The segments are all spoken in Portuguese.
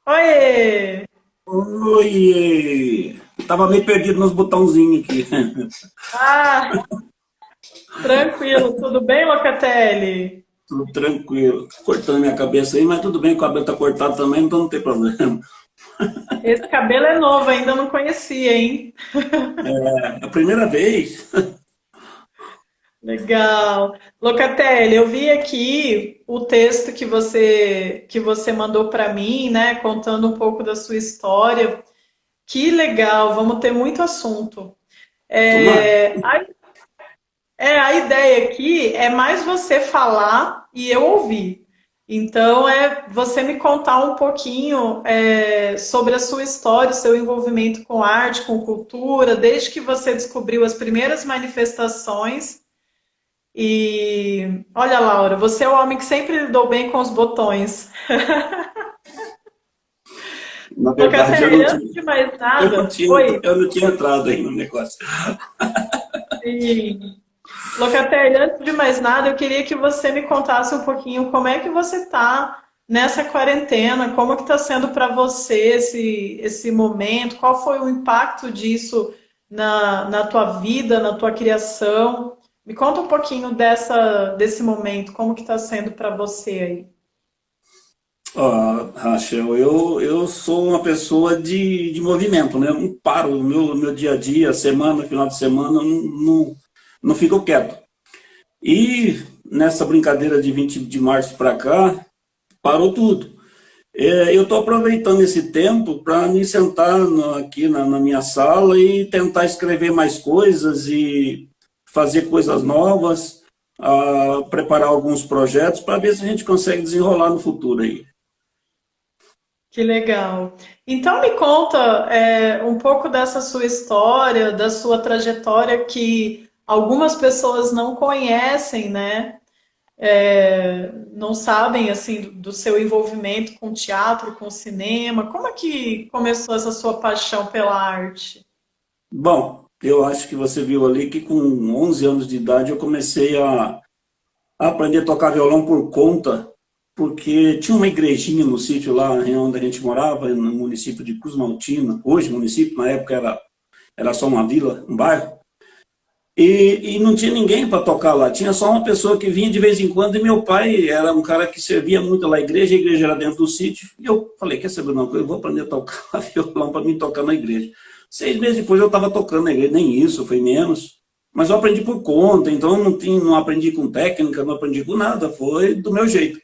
Oiê! Oi! Tava meio perdido nos botãozinhos aqui. Ah, tranquilo, tudo bem, Locatelli? Tudo tranquilo. Cortando minha cabeça aí, mas tudo bem, o cabelo tá cortado também, então não tem problema. Esse cabelo é novo, ainda não conhecia, hein? É a primeira vez. Legal. Locatelli, eu vi aqui o texto que você mandou para mim, né, contando um pouco da sua história. Que legal, vamos ter muito assunto. Tomara. É, a ideia aqui é mais você falar e eu ouvir. Então, é você me contar um pouquinho sobre a sua história, o seu envolvimento com arte, com cultura, desde que você descobriu as primeiras manifestações. E olha, Laura, você é o homem que sempre lidou bem com os botões. Na verdade, Locatelli, antes de mais nada, oi. eu não tinha entrado aí no negócio. Sim. Locatelli, antes de mais nada, eu queria que você me contasse um pouquinho como é que você está nessa quarentena, como que está sendo para você esse momento, qual foi o impacto disso na tua vida, na tua criação. Me conta um pouquinho desse momento, como que está sendo para você aí. Ó, Rachel, eu sou uma pessoa de movimento, né? Eu não paro o meu dia a dia, semana, final de semana, não fico quieto. E nessa brincadeira de 20 de março para cá, parou tudo. Eu estou aproveitando esse tempo para me sentar aqui na minha sala e tentar escrever mais coisas e fazer coisas novas, preparar alguns projetos para ver se a gente consegue desenrolar no futuro aí. Que legal. Então me conta um pouco dessa sua história, da sua trajetória que algumas pessoas não conhecem, né? Não sabem assim do seu envolvimento com teatro, com cinema. Como é que começou essa sua paixão pela arte? Bom, eu acho que você viu ali que com 11 anos de idade eu comecei a aprender a tocar violão por conta, porque tinha uma igrejinha no sítio lá onde a gente morava, no município de Cruz Maltina, hoje município, na época era só uma vila, um bairro, e não tinha ninguém para tocar lá, tinha só uma pessoa que vinha de vez em quando, e meu pai era um cara que servia muito lá a igreja era dentro do sítio, e eu falei, quer saber uma coisa, eu vou aprender a tocar violão para mim tocar na igreja. 6 meses depois eu estava tocando na igreja, nem isso, foi menos, mas eu aprendi por conta, então não aprendi com técnica, não aprendi com nada, foi do meu jeito.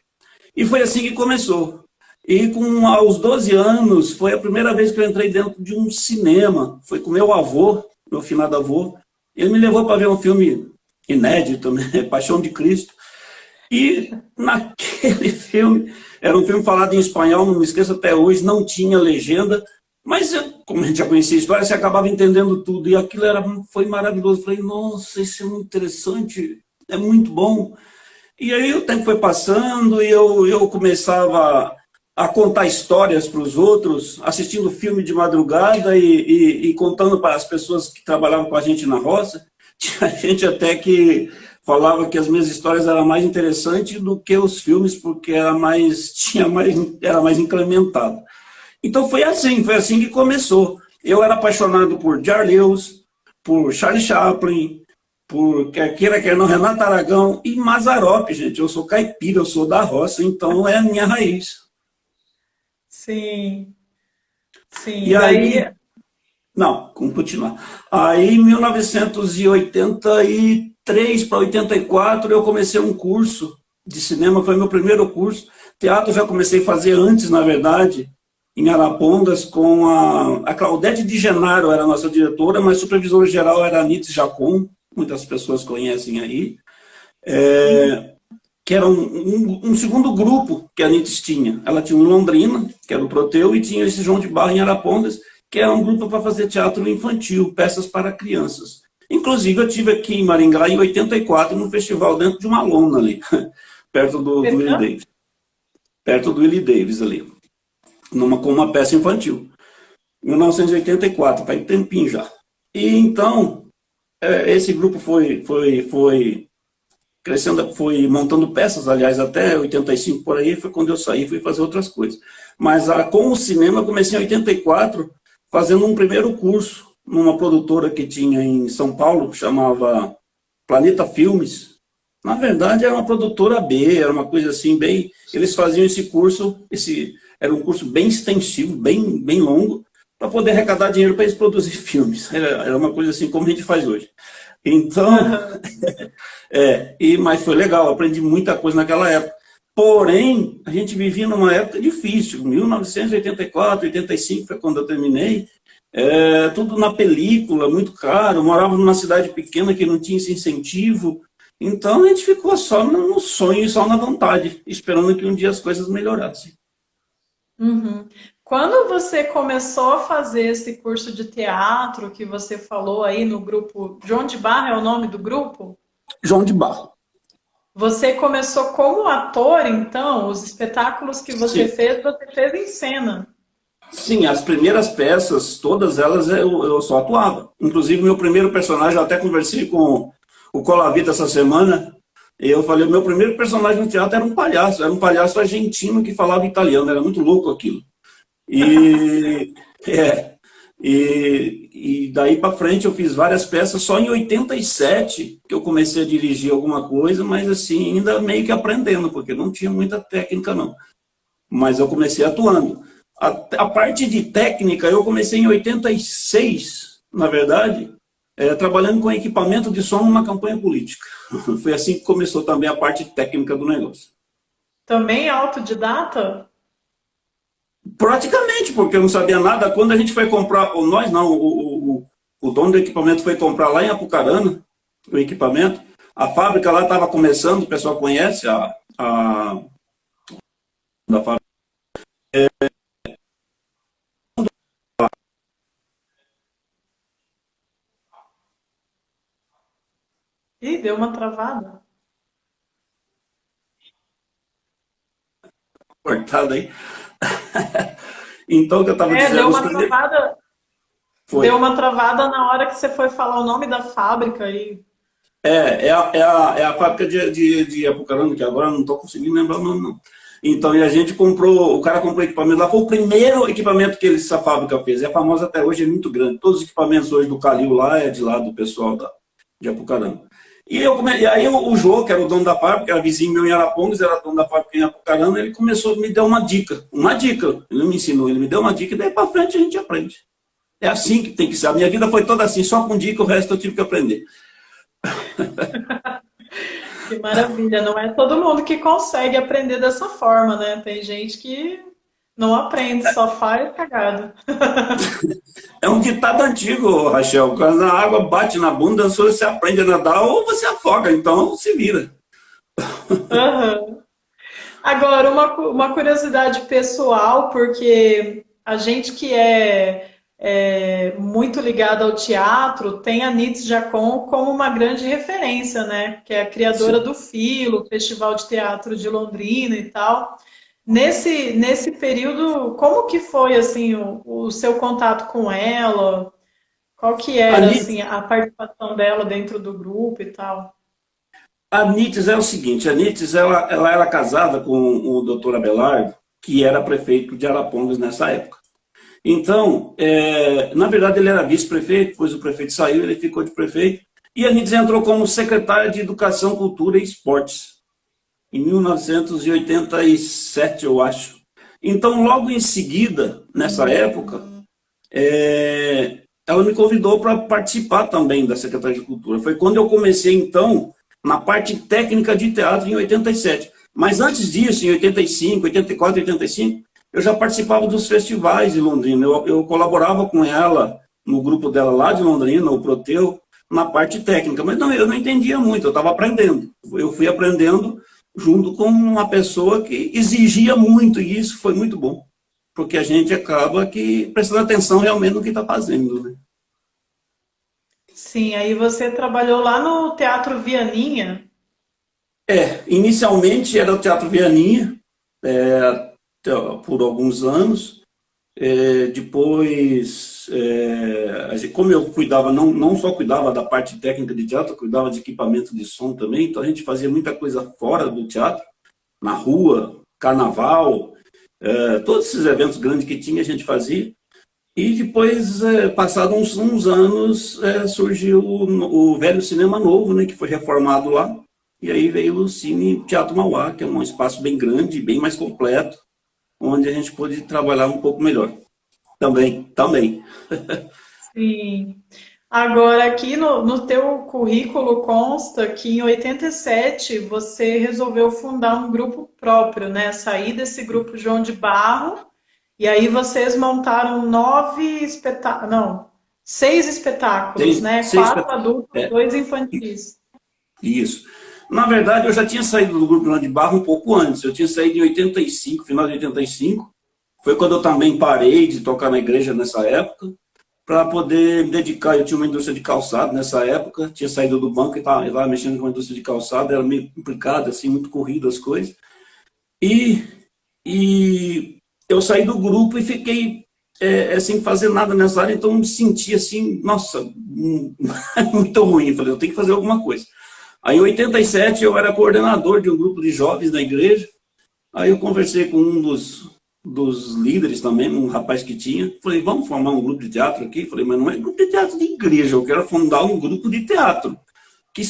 E foi assim que começou. E aos 12 anos, foi a primeira vez que eu entrei dentro de um cinema. Foi com meu avô, meu finado avô. Ele me levou para ver um filme inédito, né? Paixão de Cristo. E naquele filme, era um filme falado em espanhol, não me esqueço até hoje, não tinha legenda, mas como a gente já conhecia a história, você acabava entendendo tudo. E aquilo foi maravilhoso. Falei, nossa, isso é muito interessante, é muito bom. E aí o tempo foi passando e eu começava a contar histórias para os outros, assistindo filme de madrugada e contando para as pessoas que trabalhavam com a gente na roça. Tinha gente até que falava que as minhas histórias eram mais interessantes do que os filmes, porque era mais incrementado. Então foi assim que começou. Eu era apaixonado por Charles Lewis, por Charlie Chaplin, por quer queira, quer não, Renato Aragão e Mazzaropi, gente. Eu sou caipira, eu sou da roça, então é a minha raiz. Sim, E sim. Daí, aí, não, vamos continuar. Aí, em 1983 para 84, eu comecei um curso de cinema, foi meu primeiro curso. Teatro eu já comecei a fazer antes, na verdade, em Arapongas, com a Claudete de Genaro, era a nossa diretora, mas supervisora geral era a Anitta Jacon, muitas pessoas conhecem aí. Que era um segundo grupo que a Anitta tinha. Ela tinha um em Londrina, que era o Proteu, e tinha esse João de Barro em Arapongas, que era um grupo para fazer teatro infantil, peças para crianças. Inclusive, eu tive aqui em Maringá em 84, num festival dentro de uma lona ali, perto do Willie perdão? Davis. Perto do Willie Davis ali, com uma peça infantil. 1984, faz um tempinho já. E então, esse grupo foi crescendo, fui montando peças, aliás, até 85 por aí, foi quando eu saí, fui fazer outras coisas. Mas com o cinema eu comecei em 84, fazendo um primeiro curso numa produtora que tinha em São Paulo, que chamava Planeta Filmes. Na verdade, era uma produtora B, era uma coisa assim, bem... Eles faziam esse curso, era um curso bem extensivo, bem longo, para poder arrecadar dinheiro para eles produzir filmes. Era uma coisa assim como a gente faz hoje. Então, Aham. mas foi legal, aprendi muita coisa naquela época. Porém, a gente vivia numa época difícil, 1984, 85 foi quando eu terminei, tudo na película, muito caro, eu morava numa cidade pequena que não tinha esse incentivo, então a gente ficou só no sonho e só na vontade, esperando que um dia as coisas melhorassem. Uhum. Quando você começou a fazer esse curso de teatro que você falou aí no grupo, João de Barra é o nome do grupo? João de Barro. Você começou como ator, então? Os espetáculos que Sim, você fez em cena. sim, as primeiras peças, todas elas eu só atuava. Inclusive, meu primeiro personagem, eu até conversei com o Colavita essa semana, e eu falei, o meu primeiro personagem no teatro era um palhaço argentino que falava italiano, era muito louco aquilo. E, é, e daí para frente eu fiz várias peças, só em 87 que eu comecei a dirigir alguma coisa, mas assim, ainda meio que aprendendo, porque não tinha muita técnica não. Mas eu comecei atuando. A parte de técnica eu comecei em 86, na verdade, trabalhando com equipamento de som numa campanha política. Foi assim que começou também a parte técnica do negócio. Também autodidata? Praticamente, porque eu não sabia nada. Quando a gente foi comprar, ou nós não, o dono do equipamento foi comprar lá em Apucarana, o equipamento, a fábrica lá estava começando, o pessoal conhece da fábrica. Ih, deu uma travada. Cortada aí. Então, o que eu estava É, dizendo, os primeiros. Foi. deu uma travada na hora que você foi falar o nome da fábrica aí. É a fábrica de Apucarana, que agora eu não estou conseguindo lembrar o nome, não. Então, e a gente comprou, o cara comprou equipamento lá, foi o primeiro equipamento que essa fábrica fez. É famosa até hoje, é muito grande. Todos os equipamentos hoje do Calil lá é de lá do pessoal de Apucarana. E aí o Jô, que era o dono da fábrica, era vizinho meu em Arapongas, era dono da fábrica em Apucarana, ele começou a me dar uma dica. Uma dica. Ele não me ensinou, ele me deu uma dica e daí para frente a gente aprende. É assim que tem que ser. A minha vida foi toda assim, só com dica, o resto eu tive que aprender. Que maravilha. Não é todo mundo que consegue aprender dessa forma, né? Tem gente que não aprende, só faz cagada. É um ditado antigo, Rachel. Quando a água bate na bunda, ou você aprende a nadar ou você afoga. Então, se vira. Aham. Agora, uma curiosidade pessoal, porque a gente que é muito ligado ao teatro tem a Nitz Jacon como uma grande referência, né? Que é a criadora Sim. do Filo, Festival de Teatro de Londrina e tal. Nesse período, como que foi assim o seu contato com ela? Qual que A era NIT, assim a participação dela dentro do grupo e tal? a NITS é o seguinte, a NITS ela era casada com o doutor Abelardo, que era prefeito de Arapongas nessa época. Então, na verdade, ele era vice-prefeito, depois o prefeito saiu, ele ficou de prefeito, e a NITS entrou como secretária de Educação, Cultura e Esportes, em 1987, eu acho. Então, logo em seguida, nessa época, ela me convidou para participar também da Secretaria de Cultura. Foi quando eu comecei, então, na parte técnica de teatro em 87. Mas antes disso, em 85, 84, 85, eu já participava dos festivais de Londrina. Eu colaborava com ela no grupo dela lá de Londrina, o Proteu, na parte técnica. Mas não, eu não entendia muito, eu estava aprendendo. Eu fui aprendendo junto com uma pessoa que exigia muito, e isso foi muito bom. Porque a gente acaba que prestando atenção realmente no que está fazendo, né? Sim, aí você trabalhou lá no Teatro Vianinha. Inicialmente era o Teatro Vianinha, por alguns anos. Depois, como eu cuidava, não só cuidava da parte técnica de teatro, eu cuidava de equipamento de som também, então a gente fazia muita coisa fora do teatro, na rua, carnaval. Todos esses eventos grandes que tinha, a gente fazia. E depois, passados uns anos, surgiu o velho Cinema Novo, né, que foi reformado lá. E aí veio o Cine Teatro Mauá, que é um espaço bem grande, bem mais completo, onde a gente pôde trabalhar um pouco melhor. Também, também. Sim. Agora, aqui no teu currículo consta que em 87 você resolveu fundar um grupo próprio, né? Sair desse grupo João de Barro, e aí vocês montaram não, 6 espetáculos, Seis, né? seis, 4 adultos, é, 2 infantis. isso. Na verdade, eu já tinha saído do grupo João de Barro um pouco antes. Eu tinha saído em 85, final de 85. Foi quando eu também parei de tocar na igreja nessa época, para poder me dedicar. Eu tinha uma indústria de calçado nessa época, tinha saído do banco e estava mexendo com a indústria de calçado, era meio complicado, assim, muito corrido as coisas. E, e eu saí do grupo e fiquei sem fazer nada nessa área, então me senti assim, nossa, muito ruim. Falei, eu tenho que fazer alguma coisa. Aí em 87 eu era coordenador de um grupo de jovens na igreja. Aí eu conversei com um dos líderes também, um rapaz que tinha. Falei, vamos formar um grupo de teatro aqui? Falei, mas não é grupo de teatro de igreja, eu quero fundar um grupo de teatro que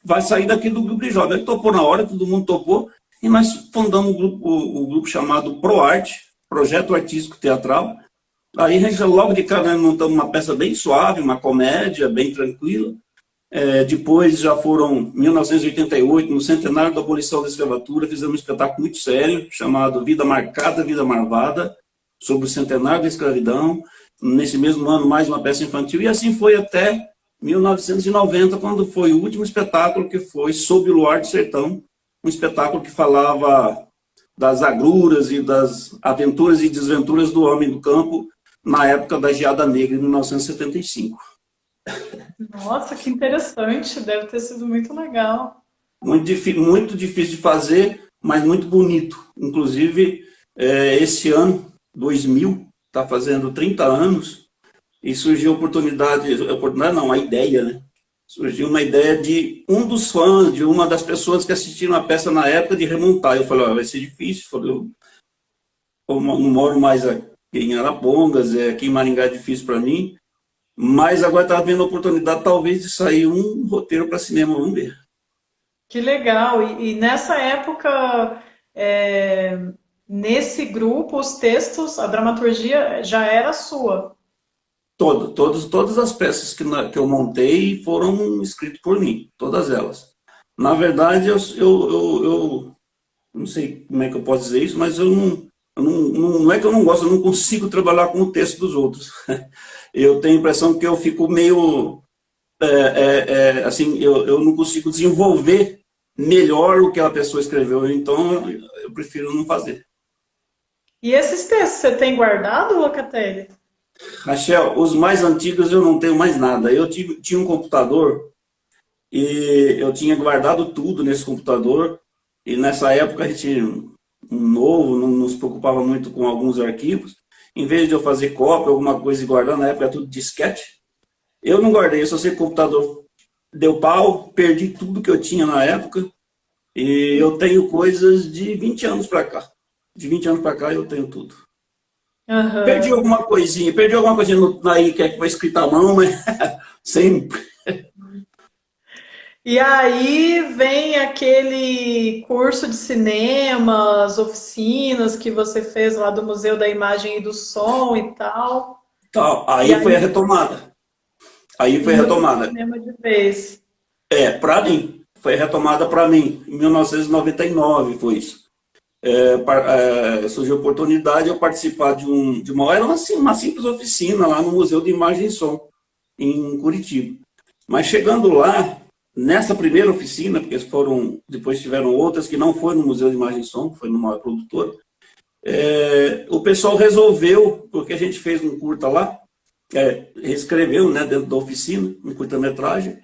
vai sair daqui do grupo de jovens. Ele topou na hora, todo mundo topou, e nós fundamos o grupo chamado ProArte, Projeto Artístico Teatral. Aí a gente logo de cara montamos uma peça bem suave, uma comédia bem tranquila. Depois já foram, em 1988, no centenário da abolição da escravatura, fizemos um espetáculo muito sério, chamado Vida Marcada, Vida Marvada, sobre o centenário da escravidão. Nesse mesmo ano, mais uma peça infantil, e assim foi até 1990, quando foi o último espetáculo, que foi Sob o Luar do Sertão, um espetáculo que falava das agruras e das aventuras e desventuras do homem do campo na época da Geada Negra, em 1975. Nossa, que interessante, deve ter sido muito legal. Muito difícil de fazer, mas muito bonito. Inclusive, esse ano, 2000, está fazendo 30 anos, e surgiu a oportunidade não, a ideia, né? Surgiu uma ideia de um dos fãs, de uma das pessoas que assistiram a peça na época, de remontar. Eu falei, vai ser difícil. Eu não moro mais aqui em Arapongas, aqui em Maringá é difícil para mim, mas agora está havendo a oportunidade, talvez, de sair um roteiro para cinema, vamos ver. Que legal! E nessa época, é, nesse grupo, os textos, a dramaturgia já era sua. Todas as peças que eu montei foram escritas por mim, todas elas. Na verdade, eu não sei como é que eu posso dizer isso, mas não é que eu não gosto, eu não consigo trabalhar com o texto dos outros. Eu tenho a impressão que eu fico meio, assim, eu não consigo desenvolver melhor o que a pessoa escreveu, então eu prefiro não fazer. E esses textos você tem guardado, Locatelli? Rachel, os mais antigos eu não tenho mais nada. Tinha um computador e eu tinha guardado tudo nesse computador, e nessa época a gente, um novo, não nos preocupava muito com alguns arquivos. Em vez de eu fazer cópia, alguma coisa e guardar, na época era tudo disquete, eu não guardei, eu só sei que o computador deu pau, perdi tudo que eu tinha na época, e eu tenho coisas de 20 anos para cá. De 20 anos para cá eu tenho tudo. Aham. Perdi alguma coisinha aí que foi escrita à mão, mas sempre. E aí vem aquele curso de cinemas, oficinas que você fez lá do Museu da Imagem e do Som e tal. Tá, E aí foi a aí retomada. Aí foi a indo para o retomada. cinema de vez. Para mim, foi retomada para mim. Em 1999 foi isso. Surgiu a oportunidade de eu participar era uma simples oficina lá no Museu de Imagem e Som, em Curitiba. Mas chegando lá, nessa primeira oficina, porque depois tiveram outras que não foi no Museu de Imagem e Som, foi numa produtora, o pessoal resolveu, porque a gente fez um curta lá, escreveu, né, dentro da oficina, um curta-metragem,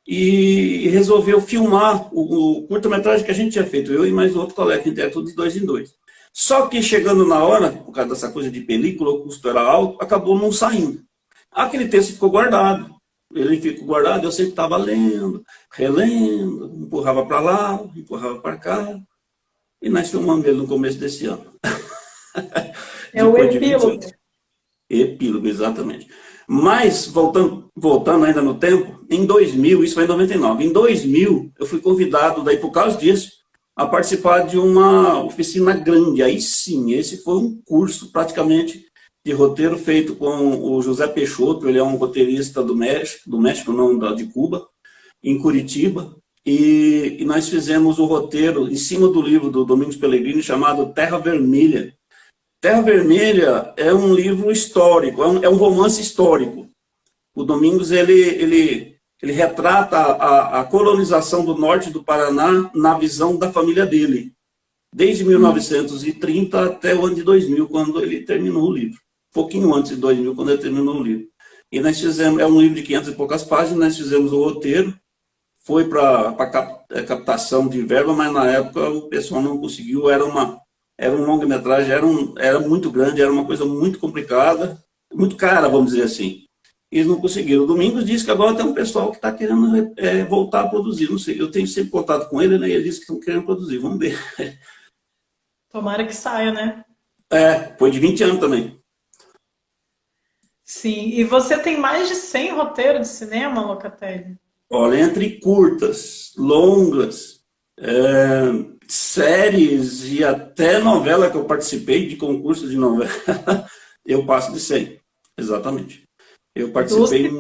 e resolveu filmar o curta-metragem que a gente tinha feito, eu e mais outro colega, que é tudo de 2 em 2. Só que chegando na hora, por causa dessa coisa de película, o custo era alto, acabou não saindo. Aquele texto ficou guardado. Ele ficou guardado, eu sempre estava lendo, relendo, empurrava para lá, empurrava para cá, e nós filmamos ele no começo desse ano. É o Depois de 20 anos. epílogo. Epílogo, exatamente. Mas, voltando ainda no tempo, em 2000, isso foi em 99, em 2000 eu fui convidado, daí por causa disso, a participar de uma oficina grande. Aí sim, esse foi um curso praticamente de roteiro feito com o José Peixoto, ele é um roteirista do México não, de Cuba, em Curitiba, e nós fizemos o roteiro em cima do livro do Domingos Pellegrini chamado Terra Vermelha. Terra Vermelha é um livro histórico, é um romance histórico. O Domingos ele retrata a colonização do norte do Paraná na visão da família dele, desde 1930 até o ano de 2000, quando ele terminou o livro. Pouquinho antes de 2000, quando ele terminou o livro. E nós fizemos, é um livro de 500 e poucas páginas, nós fizemos o roteiro, foi para captação de verba, mas na época o pessoal não conseguiu, era um longa-metragem, era muito grande, era uma coisa muito complicada, muito cara, vamos dizer assim. Eles não conseguiram. O Domingos disse que agora tem um pessoal que está querendo voltar a produzir. Não sei, eu tenho sempre contato com ele, né? E ele disse que estão querendo produzir. Vamos ver. Tomara que saia, né? Foi de 20 anos também. Sim. E você tem mais de 100 roteiros de cinema, Locatelli? Olha, entre curtas, longas, séries e até novela que eu participei de concurso de novela, eu passo de 100. Exatamente. Eu participei.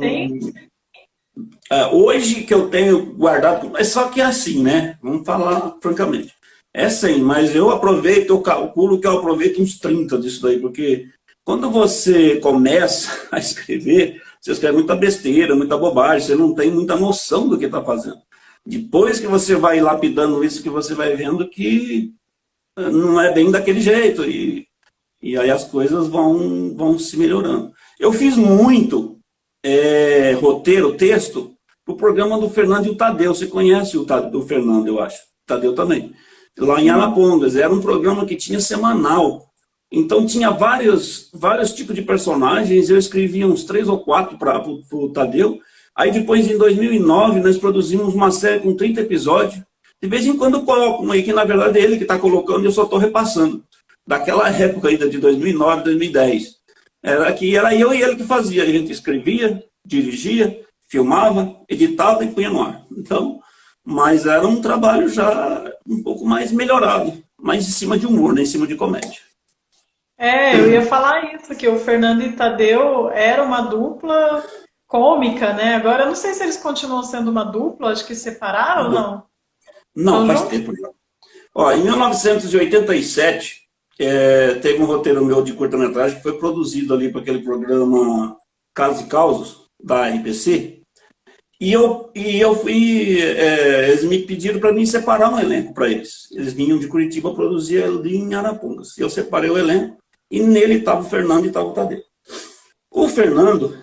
Hoje que eu tenho guardado, mas só que é assim, né? Vamos falar francamente. É 100, mas eu calculo que eu aproveito uns 30 disso daí, porque quando você começa a escrever, você escreve muita besteira, muita bobagem, você não tem muita noção do que está fazendo. Depois que você vai lapidando isso, que você vai vendo que não é bem daquele jeito, e aí as coisas vão se melhorando. Eu fiz muito roteiro, texto, para o programa do Fernando e o Tadeu. Você conhece o Fernando, eu acho. O Tadeu também. Lá em Arapongas. Era um programa que tinha semanal. Então tinha vários tipos de personagens. Eu escrevia uns 3 ou 4 para o Tadeu. Aí depois, em 2009, nós produzimos uma série com 30 episódios. De vez em quando eu coloco um aí, que na verdade é ele que está colocando e eu só estou repassando. Daquela época ainda de 2009, 2010. Era eu e ele que fazia. A gente escrevia, dirigia, filmava, editava e punha no ar. Então, mas era um trabalho já um pouco mais melhorado. Mais em cima de humor, né? Em cima de comédia. Eu ia falar isso, que o Fernando e Tadeu era uma dupla cômica, né? Agora, eu não sei se eles continuam sendo uma dupla, acho que separaram ou não? Não, faz tempo já. Ó, em 1987, teve um roteiro meu de curta-metragem que foi produzido ali para aquele programa Casos e Causos, da RPC, e eu fui, eles me pediram para mim separar um elenco para eles. Eles vinham de Curitiba produzir ali em Arapongas. Eu separei o elenco, e nele estava o Fernando e estava o Tadeu. O Fernando,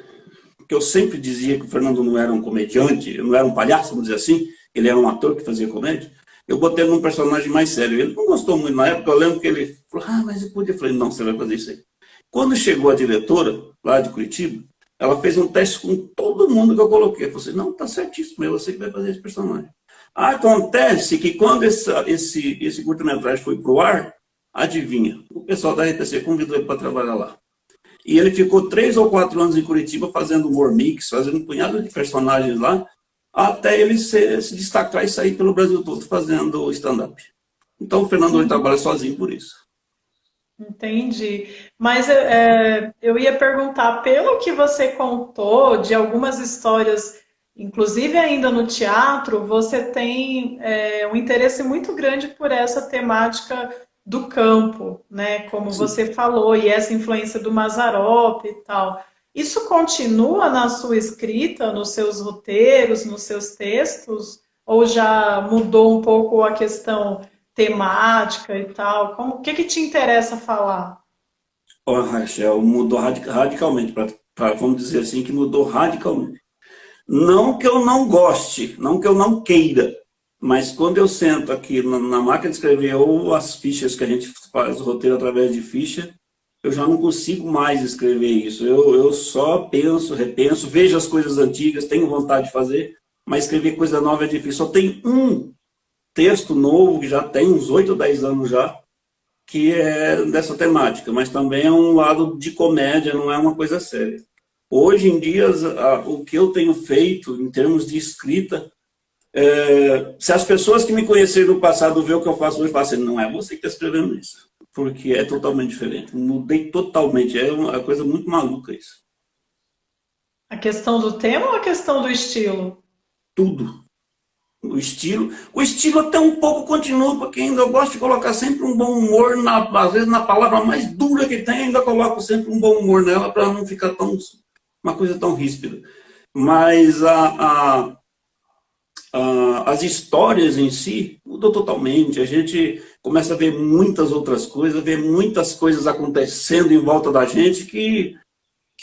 que eu sempre dizia que o Fernando não era um comediante, não era um palhaço, vamos dizer assim, ele era um ator que fazia comédia, eu botei num personagem mais sério. Ele não gostou muito na época, eu lembro que ele falou, mas eu podia. Eu falei, não, você vai fazer isso aí. Quando chegou a diretora, lá de Curitiba, ela fez um teste com todo mundo que eu coloquei. Eu falei assim, não, tá certíssimo, é você que vai fazer esse personagem. Acontece que quando esse curta-metragem foi pro ar, adivinha, o pessoal da RTC convidou ele para trabalhar lá. E ele ficou 3 ou 4 anos em Curitiba fazendo humor mix, fazendo um punhado de personagens lá, até ele se destacar e sair pelo Brasil todo fazendo stand-up. Então o Fernando hoje trabalha sozinho por isso. Entendi. Mas eu ia perguntar, pelo que você contou de algumas histórias, inclusive ainda no teatro, você tem um interesse muito grande por essa temática do campo, né? Como Sim. você falou, e essa influência do Mazzaropi e tal. Isso continua na sua escrita, nos seus roteiros, nos seus textos? Ou já mudou um pouco a questão temática e tal? O que te interessa falar? Ó, Rachel, mudou radicalmente, vamos dizer assim, que mudou radicalmente. Não que eu não goste, não que eu não queira, mas quando eu sento aqui na máquina de escrever ou as fichas que a gente faz o roteiro através de ficha, eu já não consigo mais escrever isso. Eu só penso, repenso, vejo as coisas antigas, tenho vontade de fazer, mas escrever coisa nova é difícil. Só tem um texto novo, que já tem uns 8 ou 10 anos já, que é dessa temática, mas também é um lado de comédia, não é uma coisa séria. Hoje em dia, o que eu tenho feito em termos de escrita, se as pessoas que me conheceram no passado vê o que eu faço hoje, falam assim, não é você que está escrevendo isso, porque é totalmente diferente. Mudei totalmente, é uma coisa muito maluca isso. A questão do tema ou a questão do estilo? Tudo. O estilo até um pouco continua, porque ainda eu gosto de colocar sempre um bom humor, às vezes na palavra mais dura que tem, ainda coloco sempre um bom humor nela para não ficar uma coisa tão ríspida. Mas as histórias em si mudou totalmente. A gente começa a ver muitas outras coisas, ver muitas coisas acontecendo em volta da gente que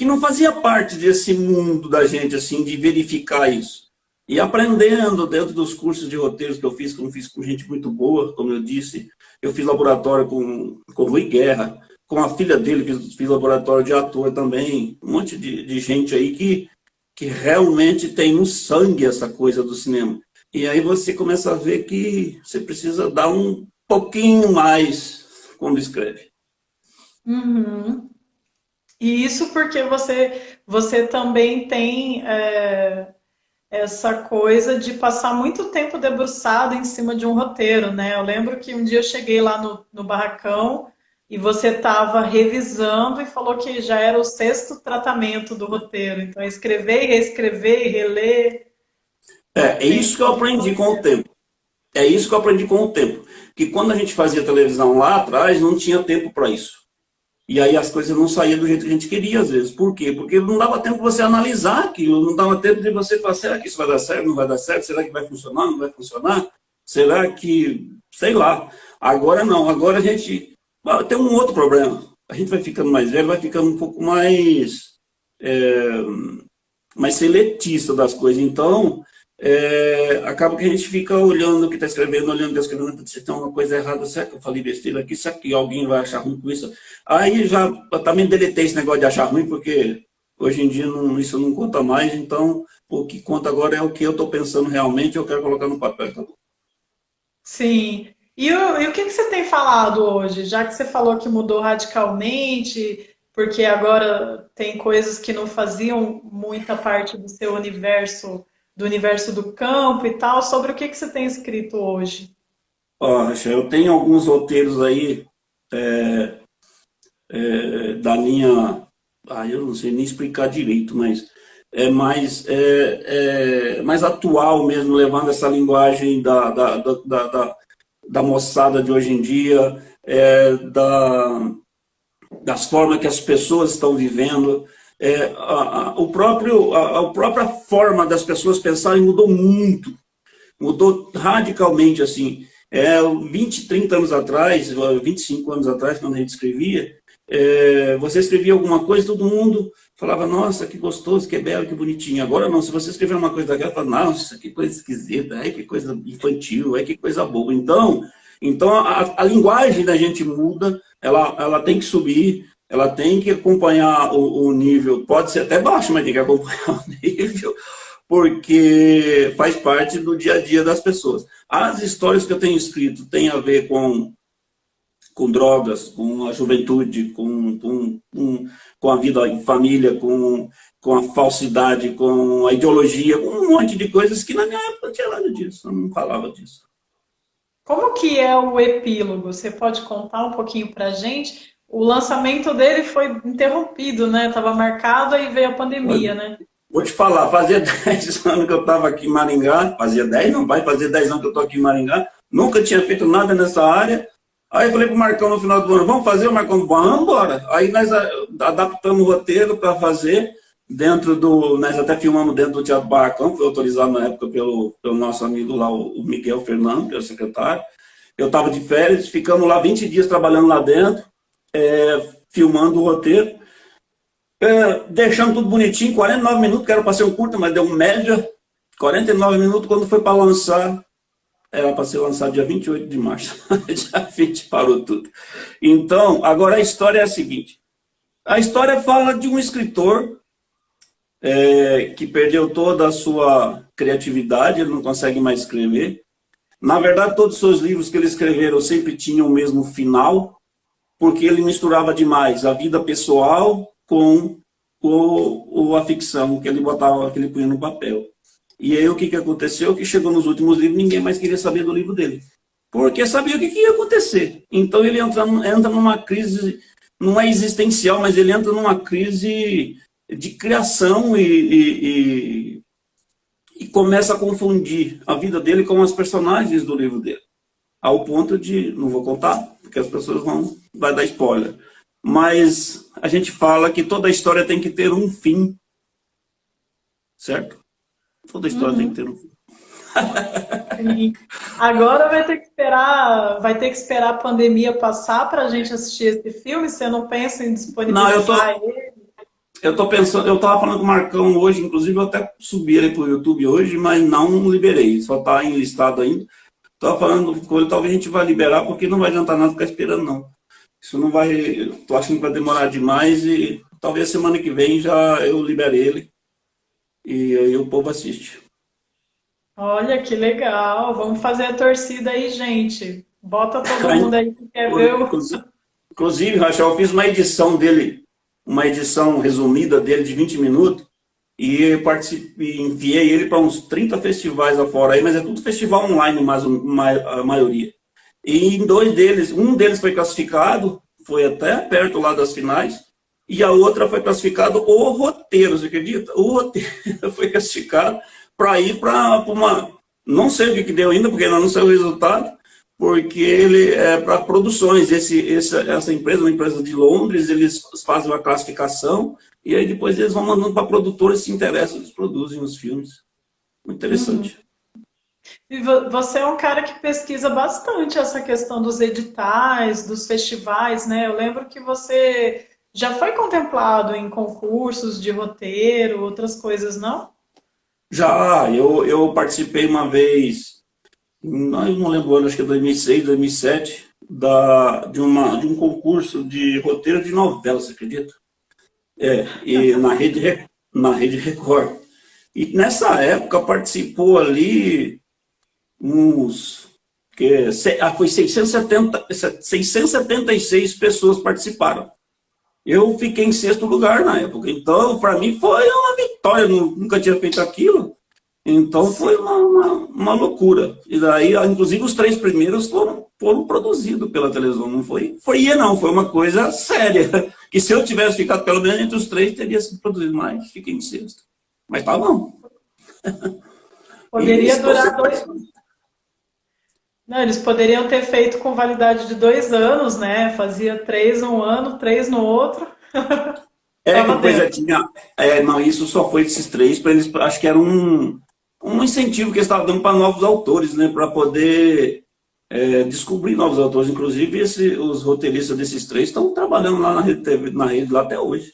não fazia parte desse mundo da gente, assim, de verificar isso. E aprendendo dentro dos cursos de roteiros que eu fiz com gente muito boa, como eu disse, eu fiz laboratório com Rui Guerra, com a filha dele, fiz laboratório de ator também, um monte de gente aí que realmente tem no sangue essa coisa do cinema. E aí você começa a ver que você precisa dar um pouquinho mais quando escreve. Uhum. E isso porque você também tem essa coisa de passar muito tempo debruçado em cima de um roteiro, né? Eu lembro que um dia eu cheguei lá no barracão e você estava revisando e falou que já era o sexto tratamento do roteiro. Então, escrever, e reescrever, e reler, É tem isso que eu todo um aprendi com o processo. tempo. É isso que eu aprendi com o tempo. Que quando a gente fazia televisão lá atrás, não tinha tempo para isso. E aí as coisas não saíam do jeito que a gente queria, às vezes. Por quê? Porque não dava tempo de você analisar aquilo, não dava tempo de você falar, será que isso vai dar certo, não vai dar certo? Será que vai funcionar, não vai funcionar? Será que, sei lá. Agora não, agora a gente tem um outro problema. A gente vai ficando mais velho, vai ficando um pouco mais seletista das coisas. Então, acaba que a gente fica olhando o que está escrevendo, olhando o que está escrevendo, se tem uma coisa errada, será que eu falei besteira aqui, será que alguém vai achar ruim com isso? Aí já eu também deletei esse negócio de achar ruim, porque hoje em dia isso não conta mais, então o que conta agora é o que eu estou pensando realmente, eu quero colocar no papel. Tá bom? Sim. E o que você tem falado hoje? Já que você falou que mudou radicalmente, porque agora tem coisas que não faziam muita parte do seu universo, do universo do campo e tal, sobre o que você tem escrito hoje? Ó, Rachel, eu tenho alguns roteiros aí da linha. Eu não sei nem explicar direito, mas mais atual mesmo, levando essa linguagem da moçada de hoje em dia, das formas que as pessoas estão vivendo. A própria forma das pessoas pensarem mudou muito, mudou radicalmente, assim. 20, 30 anos atrás, 25 anos atrás, quando a gente escrevia, você escrevia alguma coisa, todo mundo falava, nossa, que gostoso, que belo, que bonitinho. Agora não, se você escrever uma coisa daquela, fala, nossa, que coisa esquisita, ai, que coisa infantil, ai, que coisa boba. Então a linguagem da gente muda, ela tem que subir, ela tem que acompanhar o nível, pode ser até baixo, mas tem que acompanhar o nível, porque faz parte do dia a dia das pessoas. As histórias que eu tenho escrito têm a ver com drogas, com a juventude, com a vida em família, com a falsidade, com a ideologia, com um monte de coisas que na minha época não tinha nada disso, eu não falava disso. Como que é o epílogo? Você pode contar um pouquinho pra gente? O lançamento dele foi interrompido, né? Estava marcado e veio a pandemia, né? Vou te falar, fazia 10 anos que eu estava aqui em Maringá, fazia 10 não, vai fazer 10 anos que eu estou aqui em Maringá, nunca tinha feito nada nessa área. Aí eu falei pro Marcão no final do ano, vamos fazer? O Marcão, vamos embora. Aí nós adaptamos o roteiro para fazer nós até filmamos dentro do Teatro Barracão, foi autorizado na época pelo nosso amigo lá, o Miguel Fernando, que é o secretário. Eu estava de férias, ficamos lá 20 dias trabalhando lá dentro, filmando o roteiro, deixando tudo bonitinho, 49 minutos, que era para ser um curta, mas deu um média, 49 minutos, quando foi para lançar, era para ser lançado dia 28 de março. Dia 20 parou tudo. Então, agora a história é a seguinte. A história fala de um escritor que perdeu toda a sua criatividade, ele não consegue mais escrever. Na verdade, todos os seus livros que ele escreveu sempre tinham o mesmo final. porque ele misturava demais a vida pessoal com a ficção que ele botava, que ele punha no papel. E aí o que aconteceu? Que chegou nos últimos livros, ninguém mais queria saber do livro dele, porque sabia o que ia acontecer. Então ele entra numa crise, não é existencial, mas ele entra numa crise de criação e começa a confundir a vida dele com as personagens do livro dele. Ao ponto de, não vou contar, porque as pessoas vai dar spoiler, mas a gente fala que toda história tem que ter um fim, certo? Toda história tem que ter um fim. Sim. Agora vai ter que esperar a pandemia passar para a gente assistir esse filme. Você não pensa em disponibilizar ele? Eu tô pensando, eu tava falando com o Marcão hoje, inclusive eu até subi ele pro YouTube hoje, mas não liberei, só tá enlistado ainda. Tava falando com ele, talvez a gente vai liberar, porque não vai adiantar nada ficar esperando, não. Isso não vai, tô achando que vai demorar demais e talvez semana que vem já eu libere ele e aí o povo assiste. Olha que legal. Vamos fazer a torcida aí, gente. Bota todo mundo aí que quer ver o. Inclusive, Rachel, eu fiz uma edição dele, uma edição resumida dele de 20 minutos, e eu enviei ele para uns 30 festivais afora aí, mas é tudo festival online, a maioria. E em dois deles, um deles foi classificado, foi até perto lá das finais, e a outra foi classificado o roteiro, você acredita? O roteiro foi classificado para ir para uma... Não sei o que deu ainda, porque ainda não saiu o resultado, porque ele é para produções. Essa empresa, uma empresa de Londres, eles fazem uma classificação e aí depois eles vão mandando para produtores que se interessam, eles produzem os filmes. Muito interessante. E você é um cara que pesquisa bastante essa questão dos editais, dos festivais, né? Eu lembro que você já foi contemplado em concursos de roteiro, outras coisas, não? Já, eu participei uma vez, eu não lembro o ano, acho que é 2006, 2007, de um concurso de roteiro de novela, você acredita? E na Rede Record. E nessa época participou ali foi 676 pessoas participaram. Eu fiquei em sexto lugar na época, então para mim foi uma vitória, eu nunca tinha feito aquilo, então foi uma loucura. E daí, inclusive, os 3 primeiros foram produzidos pela televisão, não foi uma coisa séria, que se eu tivesse ficado pelo menos entre os 3, teria sido produzido, mas fiquei em sexto. Mas tá bom. Poderia durar 2... Não, eles poderiam ter feito com validade de 2 anos, né? Fazia 3 um ano, 3 no outro. Depois já tinha... não, isso só foi esses 3, para eles, acho que era um incentivo que eles estavam dando para novos autores, né? Para poder descobrir novos autores. Inclusive, os roteiristas desses 3 estão trabalhando lá na Rede TV, na rede lá até hoje.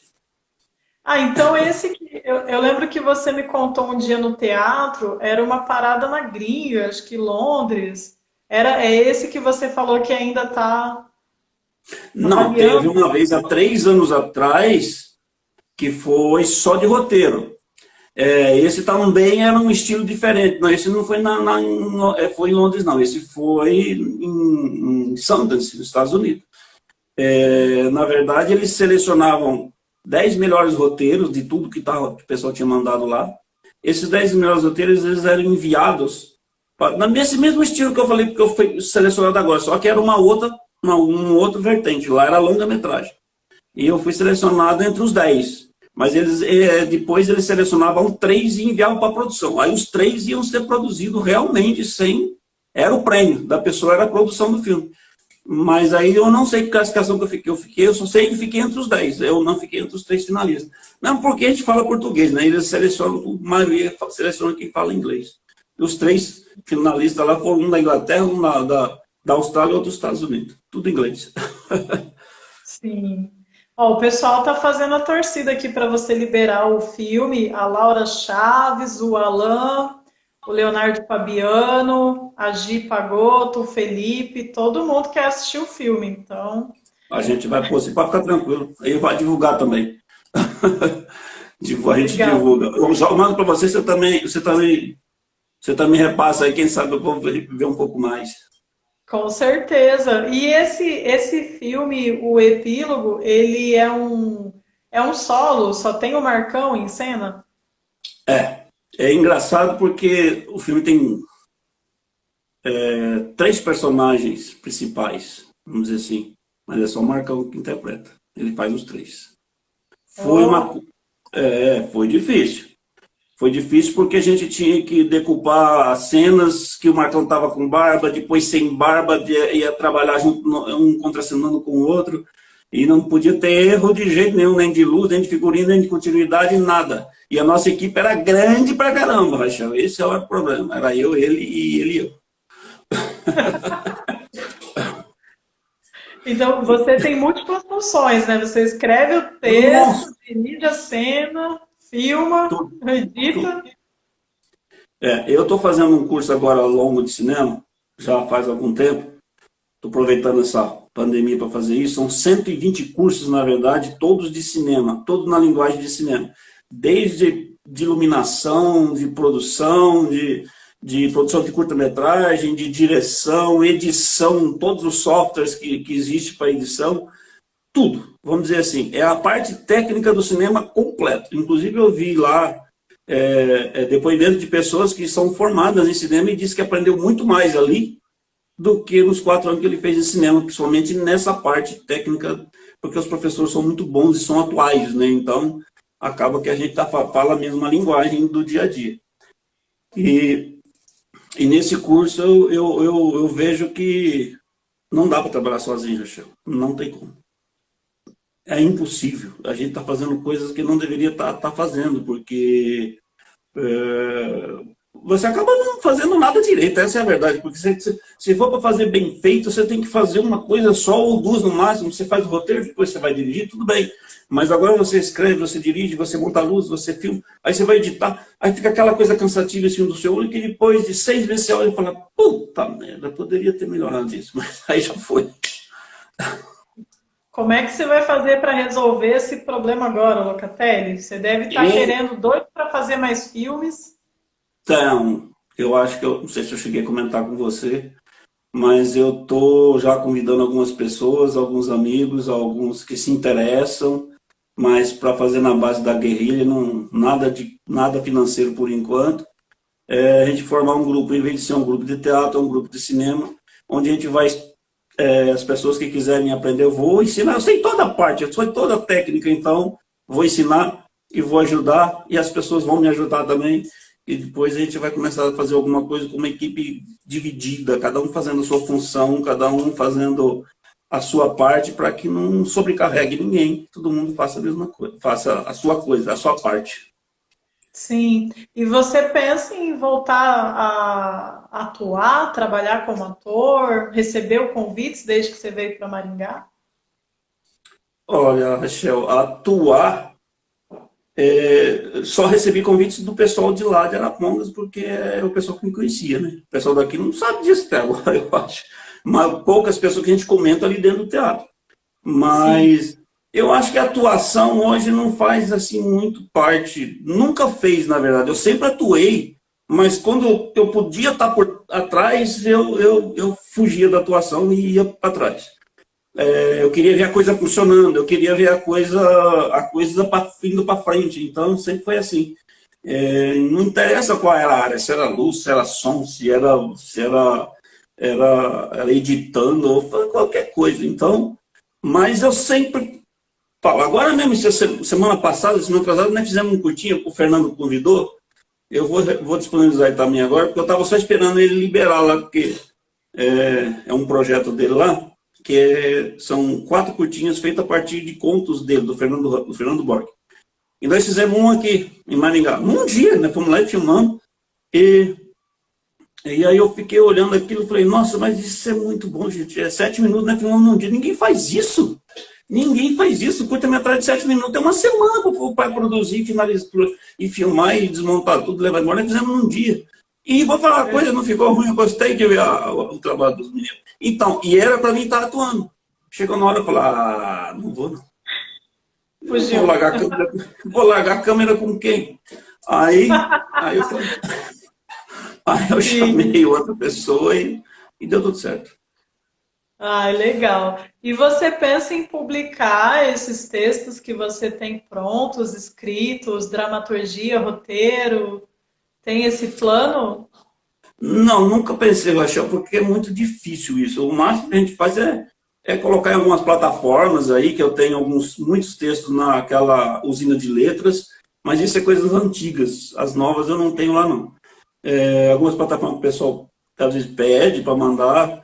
Ah, então esse que eu lembro que você me contou um dia no teatro, era uma parada na gringa, acho que Londres. É esse que você falou que ainda está Não, teve uma vez há 3 anos atrás que foi só de roteiro. Esse também era um estilo diferente. Não, esse não foi foi em Londres, não. Esse foi em Sundance, nos Estados Unidos. Na verdade, eles selecionavam 10 melhores roteiros de tudo que o pessoal tinha mandado lá. Esses 10 melhores roteiros, eles eram enviados nesse mesmo estilo que eu falei, porque eu fui selecionado agora, só que era um outro vertente. Lá era longa-metragem. E eu fui selecionado entre os 10. Mas depois eles selecionavam 3 e enviavam para a produção. Aí os 3 iam ser produzidos realmente sem... Era o prêmio da pessoa, era a produção do filme. Mas aí eu não sei que classificação que eu fiquei, eu só sei que fiquei entre os 10. Eu não fiquei entre os 3 finalistas. Não, porque a gente fala português, né? Eles selecionam, a maioria seleciona quem fala inglês. E os 3 finalistas lá foram um da Inglaterra, um da Austrália e outro dos Estados Unidos. Tudo inglês. Sim. Ó, o pessoal tá fazendo a torcida aqui para você liberar o filme. A Laura Chaves, o Alan, o Leonardo Fabiano, a Gi Pagotto, o Felipe, todo mundo quer assistir o filme, então... A gente vai pôr, você pode ficar tranquilo. Aí vai divulgar também. A gente divulga. Eu já mando para você também repassa aí, quem sabe eu vou ver um pouco mais. Com certeza. E esse filme, o epílogo, ele é um solo, só tem o Marcão em cena? É engraçado porque o filme tem três personagens principais, vamos dizer assim, mas é só o Marcão que interpreta. Ele faz os três. Foi Oh, uma, foi difícil. Foi difícil porque a gente tinha que decupar as cenas que o Marcão estava com barba, depois sem barba, ia trabalhar junto, um contracenando com o outro, e não podia ter erro de jeito nenhum, nem de luz, nem de figurino, nem de continuidade, nada. E a nossa equipe era grande pra caramba, Rachel. Esse era o problema. Era eu, ele e eu. então você tem múltiplas funções, né? Você escreve o texto, Nossa, dirige a cena, filma, tudo, tudo. edita. Eu estou fazendo um curso agora longo de cinema, já faz algum tempo. Estou aproveitando essa pandemia para fazer isso. São 120 cursos, na verdade, todos de cinema, todos na linguagem de cinema. Desde de iluminação, de produção de curta-metragem, de direção, edição, todos os softwares que existem para edição, tudo. Vamos dizer assim, é a parte técnica do cinema completo. Inclusive, eu vi lá depoimento de pessoas que são formadas em cinema e disse que aprendeu muito mais ali do que nos 4 anos que ele fez em cinema, principalmente nessa parte técnica, porque os professores são muito bons e são atuais, né? Então, acaba que a gente fala a mesma linguagem do dia a dia. E, e nesse curso eu vejo que não dá para trabalhar sozinho, Rachel. Não tem como. É impossível. A gente está fazendo coisas que não deveria estar fazendo, porque você acaba não fazendo nada direito, essa é a verdade, porque se for para fazer bem feito, você tem que fazer uma coisa só ou duas no máximo, você faz o roteiro, depois você vai dirigir, tudo bem, mas agora você escreve, você dirige, você monta a luz, você filma, aí você vai editar, aí fica aquela coisa cansativa assim do seu olho, que depois de 6 meses você olha e fala, puta merda, poderia ter melhorado isso, mas aí já foi. Como é que você vai fazer para resolver esse problema agora, Locatelli? Você deve estar E, querendo doido para fazer mais filmes. então, eu acho que, eu não sei se eu cheguei a comentar com você, mas eu estou já convidando algumas pessoas, alguns amigos, alguns que se interessam, mas para fazer na base da guerrilha, não, nada financeiro por enquanto. A gente formar um grupo, em vez de ser um grupo de teatro, um grupo de cinema, onde a gente vai, as pessoas que quiserem aprender, eu vou ensinar, eu sei toda a parte, eu sei toda a técnica, então vou ensinar e vou ajudar, e as pessoas vão me ajudar também, e depois a gente vai começar a fazer alguma coisa com uma equipe dividida, cada um fazendo a sua função, cada um fazendo a sua parte, para que não sobrecarregue ninguém, todo mundo faça a mesma coisa, faça a sua coisa, a sua parte. Sim. E você pensa em voltar a atuar, trabalhar como ator? Recebeu convites desde que você veio para Maringá? Olha, Rachel, atuar, só recebi convites do pessoal de lá de Arapongas, porque é o pessoal que me conhecia, né? O pessoal daqui não sabe disso até agora, eu acho. Mas poucas pessoas que a gente comenta ali dentro do teatro. Sim. Mas eu acho que a atuação hoje não faz assim muito parte, nunca fez, na verdade. Eu sempre atuei, mas quando eu podia estar por atrás, eu fugia da atuação e ia para trás. Eu queria ver a coisa funcionando, eu queria ver a coisa indo para frente. Então sempre foi assim. Não interessa qual era a área, se era luz, se era som, se era editando, ou qualquer coisa. Então, mas eu sempre falo. Agora mesmo, semana passada, semana atrasada, nós fizemos um curtinho, o Fernando convidou. Eu vou disponibilizar ele também agora, porque eu estava só esperando ele liberar lá, porque é um projeto dele lá, que são 4 curtinhas feitas a partir de contos dele, do Fernando Borg. E nós fizemos um aqui, em Maringá. Num dia, né? Fomos lá e filmamos. E aí eu fiquei olhando aquilo e falei, nossa, mas isso é muito bom, gente. 7 minutos, né? Filmando num dia. Ninguém faz isso. Ninguém faz isso. Curta-metragem de 7 minutos é uma semana para produzir, finalizar e filmar e desmontar tudo, levar embora. Nós fizemos num dia. E vou falar uma coisa, não ficou ruim, eu gostei de ver o trabalho dos meninos. Então, e era para mim estar atuando. Chegou na hora, eu falei, não vou não. Eu vou Fugiu. largar a câmera, vou largar a câmera com quem? Aí eu falei, aí eu Sim. chamei outra pessoa e deu tudo certo. Ah, legal. E você pensa em publicar esses textos que você tem prontos, escritos, dramaturgia, roteiro? Tem esse plano? Não, nunca pensei, Rachel, porque é muito difícil isso. O máximo que a gente faz é colocar em algumas plataformas aí, que eu tenho muitos textos naquela usina de letras, mas isso é coisas antigas. As novas eu não tenho lá, não. Algumas plataformas que o pessoal às vezes pede para mandar.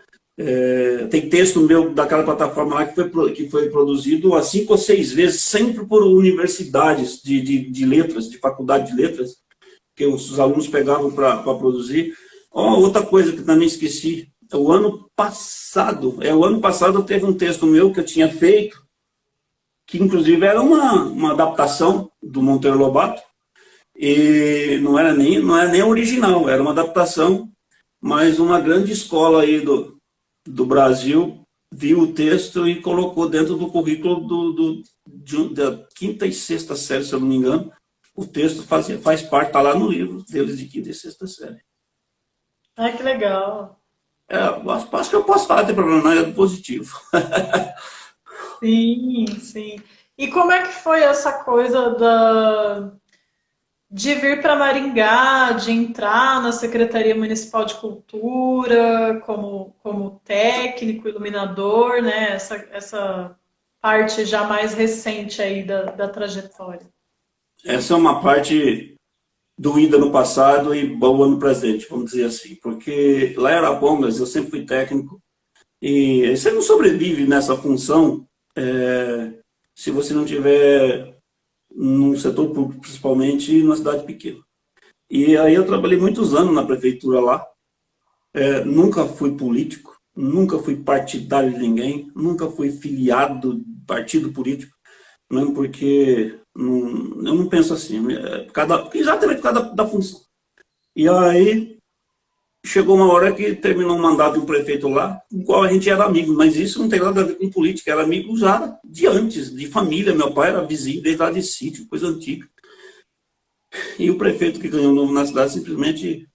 Tem texto meu daquela plataforma lá que foi produzido há 5 ou 6 vezes, sempre por universidades de letras, de faculdade de letras, que os alunos pegavam para produzir. Outra coisa que também esqueci, o ano passado teve um texto meu que eu tinha feito, que inclusive era uma adaptação do Monteiro Lobato, e não era nem original, era uma adaptação, mas uma grande escola aí do Brasil viu o texto e colocou dentro do currículo da quinta e sexta série, se eu não me engano. O texto faz parte, está lá no livro deles de quinta e sexta série. Ah, que legal. Acho que eu posso falar, não tem problema, não é positivo. Sim, sim. E como é que foi essa coisa de vir para Maringá, de entrar na Secretaria Municipal de Cultura como técnico, iluminador, né? Essa parte já mais recente aí da trajetória. Essa é uma parte doída no passado e boa no presente, vamos dizer assim, porque lá em Arapongas eu sempre fui técnico e você não sobrevive nessa função se você não tiver num setor público, principalmente numa cidade pequena. E aí eu trabalhei muitos anos na prefeitura lá, nunca fui político, nunca fui partidário de ninguém, nunca fui filiado de partido político, mesmo porque eu não penso assim, exatamente por causa da função. E aí chegou uma hora que terminou o mandato do prefeito lá, com o qual a gente era amigo, mas isso não tem nada a ver com política, era amigo já de antes, de família. Meu pai era vizinho desde lá de sítio, coisa antiga. E o prefeito que ganhou novo na cidade simplesmente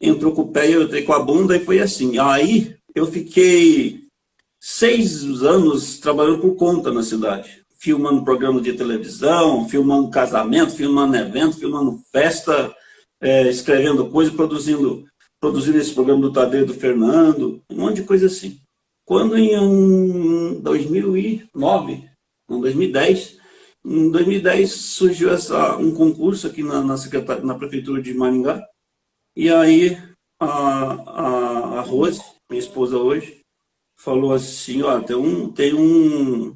entrou com o pé e eu entrei com a bunda e foi assim. Aí eu fiquei 6 anos trabalhando por conta na cidade, filmando programa de televisão, filmando casamento, filmando evento, filmando festa, escrevendo coisa, produzindo esse programa do Tadeu e do Fernando, um monte de coisa assim. Quando em 2009, não, 2010, em 2010 surgiu um concurso aqui na prefeitura de Maringá, e aí a Rose, minha esposa hoje, falou assim, ó, tem um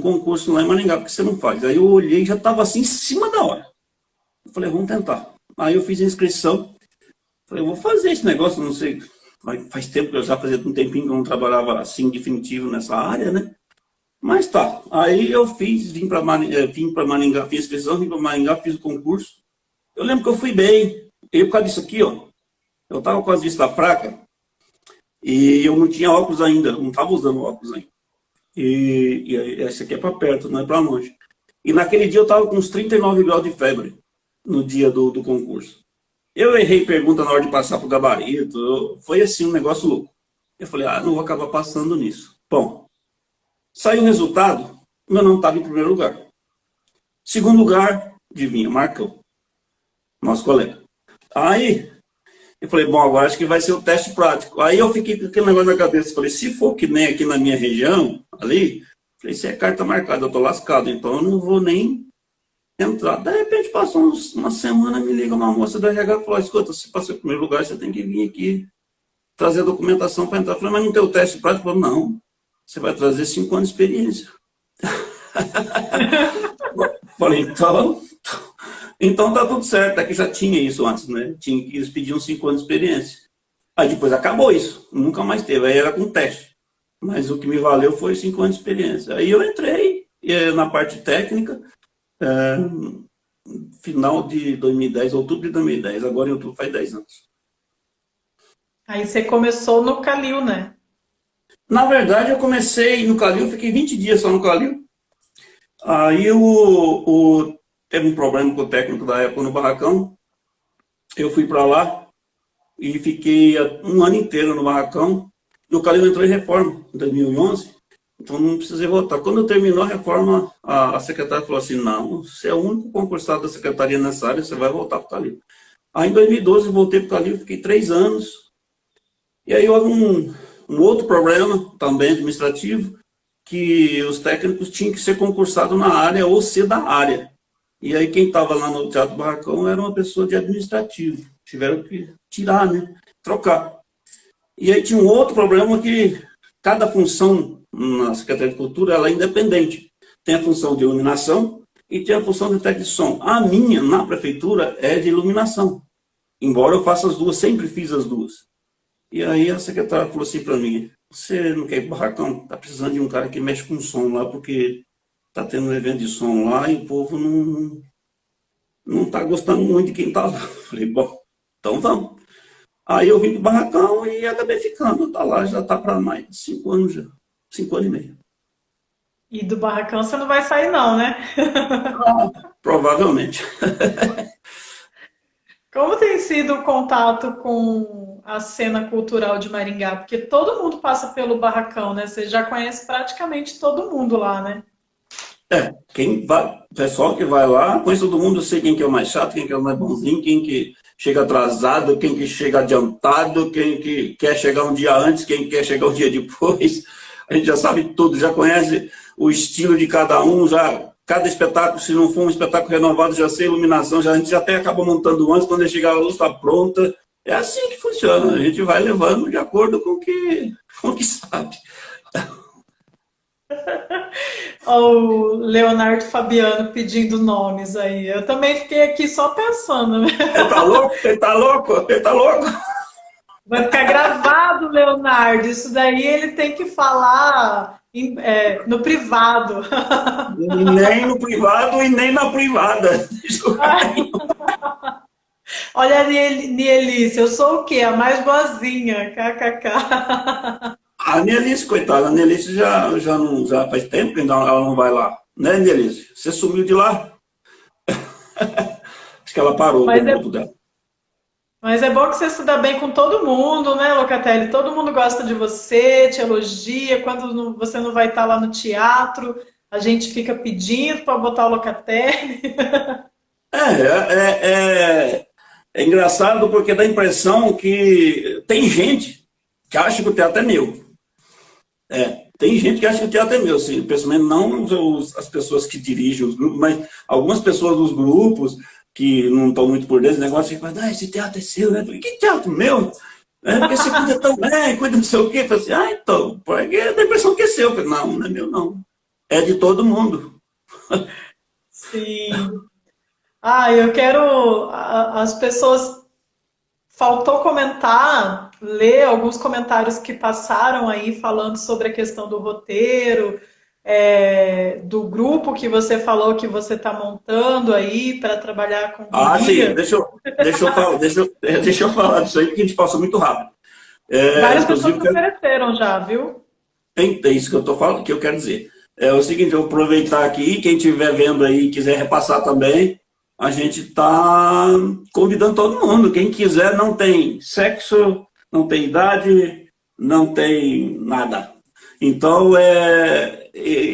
concurso lá em Maringá, por que você não faz? Aí eu olhei e já estava assim, em cima da hora. Eu falei, vamos tentar. Aí eu fiz a inscrição, falei, eu vou fazer esse negócio, não sei, faz tempo que eu já fazia um tempinho que eu não trabalhava assim, definitivo nessa área, né? Mas tá, aí eu vim para Maringá, fiz a inscrição, vim para Maringá, fiz o concurso. Eu lembro que eu fui bem, e por causa disso aqui, ó, eu tava com as vistas fracas, e eu não tinha óculos ainda, não estava usando óculos ainda. E esse aqui é para perto, não é para longe. E naquele dia eu estava com uns 39 graus de febre, no dia do concurso. Eu errei pergunta na hora de passar para o gabarito, foi assim um negócio louco. Eu falei, não vou acabar passando nisso. Bom, saiu o resultado, meu nome estava em primeiro lugar. Segundo lugar, adivinha, Marcão, nosso colega. Aí, eu falei, bom, agora acho que vai ser o teste prático. Aí eu fiquei com aquele negócio na cabeça, falei, se for que nem aqui na minha região, ali, falei, se é carta marcada, eu tô lascado, então eu não vou nem entrar. De repente, passou uma semana, me liga uma moça da RH e falou, escuta, se passou em primeiro lugar, você tem que vir aqui trazer a documentação para entrar. Eu falei, mas não tem o teste prático? Falei, não, você vai trazer 5 anos de experiência. Falei, então tá tudo certo, é que já tinha isso antes, né? Eles pediam 5 anos de experiência. Aí depois acabou isso, nunca mais teve, aí era com teste. Mas o que me valeu foi 5 anos de experiência. Aí eu entrei na parte técnica, final de 2010, outubro de 2010, agora em outubro faz 10 anos. Aí você começou no Calil, né? Na verdade, eu comecei no Calil, fiquei 20 dias só no Calil. Aí teve um problema com o técnico da época no barracão. Eu fui para lá e fiquei um ano inteiro no barracão. E o Calil entrou em reforma em 2011, então não precisei voltar. Quando terminou a reforma, a secretária falou assim, não, você é o único concursado da secretaria nessa área, você vai voltar para o Calil. Aí em 2012 eu voltei para o Calil, fiquei 3 anos, e aí houve um outro problema, também administrativo, que os técnicos tinham que ser concursados na área ou ser da área. E aí quem estava lá no Teatro Barracão era uma pessoa de administrativo. Tiveram que tirar, né? Trocar. E aí tinha um outro problema que cada função na Secretaria de Cultura ela é independente. Tem a função de iluminação e tem a função de técnico de som. A minha, na prefeitura, é de iluminação. Embora eu faça as duas, sempre fiz as duas. E aí a secretária falou assim para mim, você não quer ir para o Barracão? Está precisando de um cara que mexe com som lá, porque está tendo um evento de som lá e o povo não está gostando muito de quem está lá. Falei, bom, então vamos. Aí eu vim para o Barracão e acabei ficando. Tá lá, já está para mais de 5 anos já. 5 anos e meio. E do barracão você não vai sair não, né? Ah, provavelmente. Como tem sido o contato com a cena cultural de Maringá? Porque todo mundo passa pelo barracão, né? Você já conhece praticamente todo mundo lá, né? Quem vai, o pessoal que vai lá, conhece todo mundo, eu sei quem que é o mais chato, quem que é o mais bonzinho, quem que chega atrasado, quem que chega adiantado, quem que quer chegar um dia antes, quem quer chegar um dia depois. A gente já sabe tudo, já conhece o estilo de cada um, já cada espetáculo, se não for um espetáculo renovado, já sei a iluminação, já, a gente já até acaba montando antes, quando chegar a luz está pronta. É assim que funciona, a gente vai levando de acordo com o que sabe. O Leonardo Fabiano pedindo nomes aí. Eu também fiquei aqui só pensando, né? Ele tá louco? Ele tá louco? Ele tá louco? Vai ficar gravado, Leonardo. Isso daí ele tem que falar no privado. Nem no privado e nem na privada. Olha, Nielice, eu sou o quê? A mais boazinha. KKK. A Nelice, coitada, a Nelice já faz tempo que ela não vai lá. Né, Nelice? Você sumiu de lá? Acho que ela parou do Mas é, grupo dela. mas é bom que você se dá bem com todo mundo, né, Locatelli? Todo mundo gosta de você, te elogia. Quando você não vai estar lá no teatro, a gente fica pedindo para botar o Locatelli. É engraçado porque dá a impressão que tem gente que acha que o teatro é meu. Tem gente que acha que o teatro é meu, assim, principalmente não as pessoas que dirigem os grupos, mas algumas pessoas dos grupos que não estão muito por dentro do negócio, que falam, esse teatro é seu, né? Eu falei, que teatro meu? Porque você cuida tão bem, cuida não sei o quê. Eu falei assim, então, porque dá a impressão que é seu. Eu falei, não é meu, não. É de todo mundo. Sim. Ah, eu quero. As pessoas. Faltou comentar, ler alguns comentários que passaram aí falando sobre a questão do roteiro, do grupo que você falou que você está montando aí para trabalhar com Sim, guria. deixa eu falar disso aí, porque a gente passa muito rápido. Várias pessoas Inclusive, se ofereceram já, viu? é isso que eu estou falando, que eu quero dizer. É o seguinte, eu vou aproveitar aqui, quem estiver vendo aí e quiser repassar também, a gente está convidando todo mundo. Quem quiser, não tem sexo, não tem idade, não tem nada. Então,